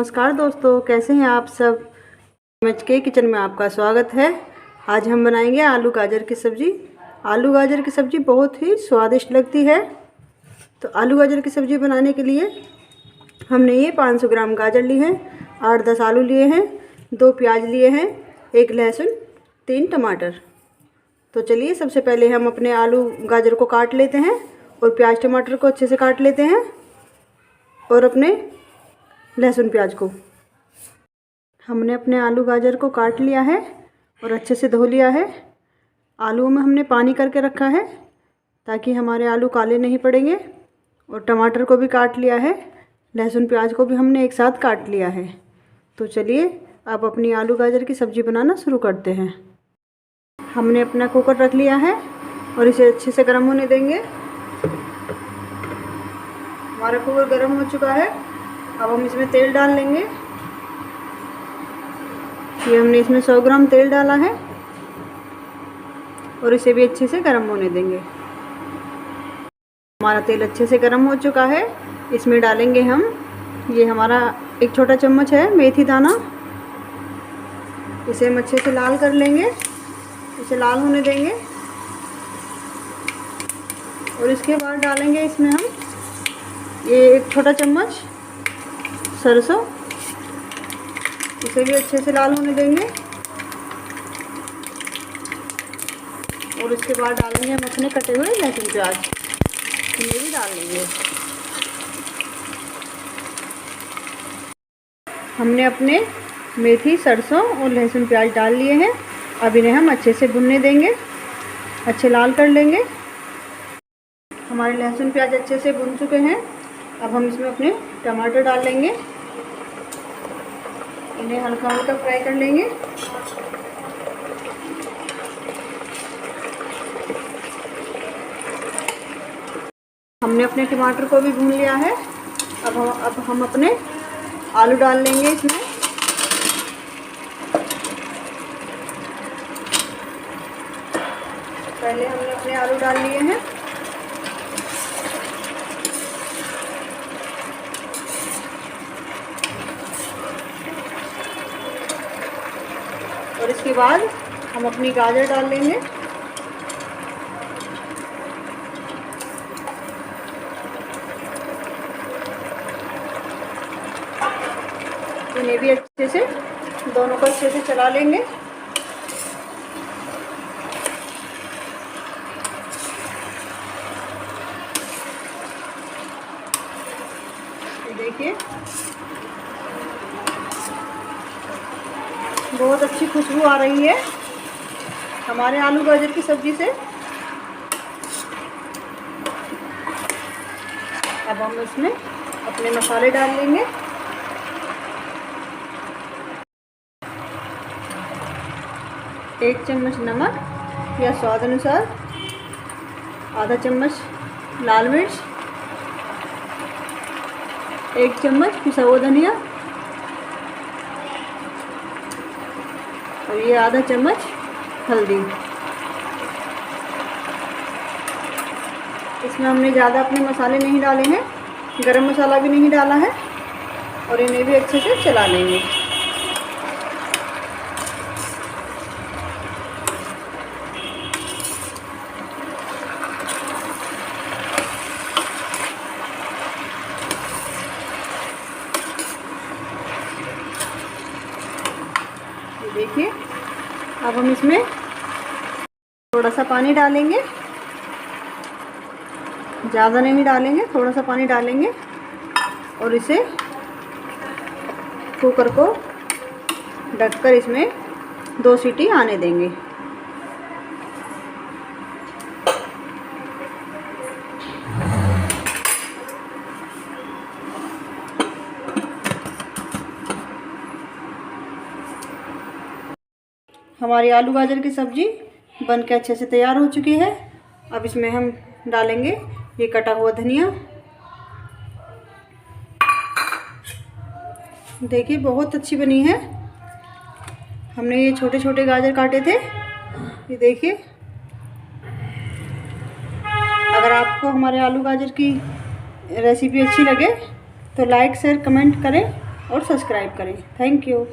नमस्कार दोस्तों, कैसे हैं आप सब। एमएच के किचन में आपका स्वागत है। आज हम बनाएंगे आलू गाजर की सब्ज़ी। आलू गाजर की सब्ज़ी बहुत ही स्वादिष्ट लगती है। तो आलू गाजर की सब्ज़ी बनाने के लिए हमने ये 500 ग्राम गाजर ली है, 8-10 आलू लिए हैं, 2 प्याज लिए हैं, 1 लहसुन, 3 टमाटर। तो चलिए सबसे पहले हम अपने आलू गाजर को काट लेते हैं और प्याज टमाटर को अच्छे से काट लेते हैं और अपने लहसुन प्याज को। हमने अपने आलू गाजर को काट लिया है और अच्छे से धो लिया है। आलूओं में हमने पानी करके रखा है ताकि हमारे आलू काले नहीं पड़ेंगे। और टमाटर को भी काट लिया है, लहसुन प्याज को भी हमने एक साथ काट लिया है। तो चलिए अब अपनी आलू गाजर की सब्ज़ी बनाना शुरू करते हैं। हमने अपना कुकर रख लिया है और इसे अच्छे से गर्म होने देंगे। हमारा कुकर गर्म हो चुका है। अब हम इसमें तेल डाल लेंगे। ये हमने इसमें 100 ग्राम तेल डाला है और इसे भी अच्छे से गर्म होने देंगे। हमारा तेल अच्छे से गर्म हो चुका है। इसमें डालेंगे हम, ये हमारा 1 छोटा चम्मच है मेथी दाना। इसे हम अच्छे से लाल कर लेंगे, इसे लाल होने देंगे। और इसके बाद डालेंगे इसमें हम ये 1 छोटा चम्मच सरसों। इसे भी अच्छे से लाल होने देंगे। और इसके बाद डालेंगे हम अपने कटे हुए लहसुन प्याज, इन्हें भी डाल लेंगे। हमने अपने मेथी, सरसों और लहसुन प्याज डाल लिए हैं। अब इन्हें हम अच्छे से भुनने देंगे, अच्छे लाल कर लेंगे। हमारे लहसुन प्याज अच्छे से भुन चुके हैं। अब हम इसमें अपने टमाटर डाल लेंगे, इन्हें हल्का हल्का फ्राई कर लेंगे। हमने अपने टमाटर को भी भून लिया है। अब हम अपने आलू डाल लेंगे इसमें। पहले हमने अपने आलू डाल लिए हैं। और इसके बाद हम अपनी गाजर डाल लेंगे। इन्हें भी अच्छे से, दोनों को अच्छे से चला लेंगे। देखिए बहुत अच्छी खुशबू आ रही है हमारे आलू गाजर की सब्ज़ी से। अब हम इसमें अपने मसाले डाल लेंगे। एक चम्मच नमक या स्वाद अनुसार, आधा चम्मच लाल मिर्च, 1 चम्मच पिसा हुआ धनिया और ये आधा चम्मच हल्दी। इसमें हमने ज़्यादा अपने मसाले नहीं डाले हैं, गरम मसाला भी नहीं डाला है। और इन्हें भी अच्छे से चला लेंगे। देखिए अब हम इसमें थोड़ा सा पानी डालेंगे, ज़्यादा नहीं डालेंगे, थोड़ा सा पानी डालेंगे। और इसे कुकर को ढककर इसमें 2 सीटी आने देंगे। हमारी आलू गाजर की सब्ज़ी बनके अच्छे से तैयार हो चुकी है। अब इसमें हम डालेंगे ये कटा हुआ धनिया। देखिए बहुत अच्छी बनी है। हमने ये छोटे छोटे गाजर काटे थे, ये देखिए। अगर आपको हमारे आलू गाजर की रेसिपी अच्छी लगे तो लाइक शेयर कमेंट करें और सब्सक्राइब करें। Thank you.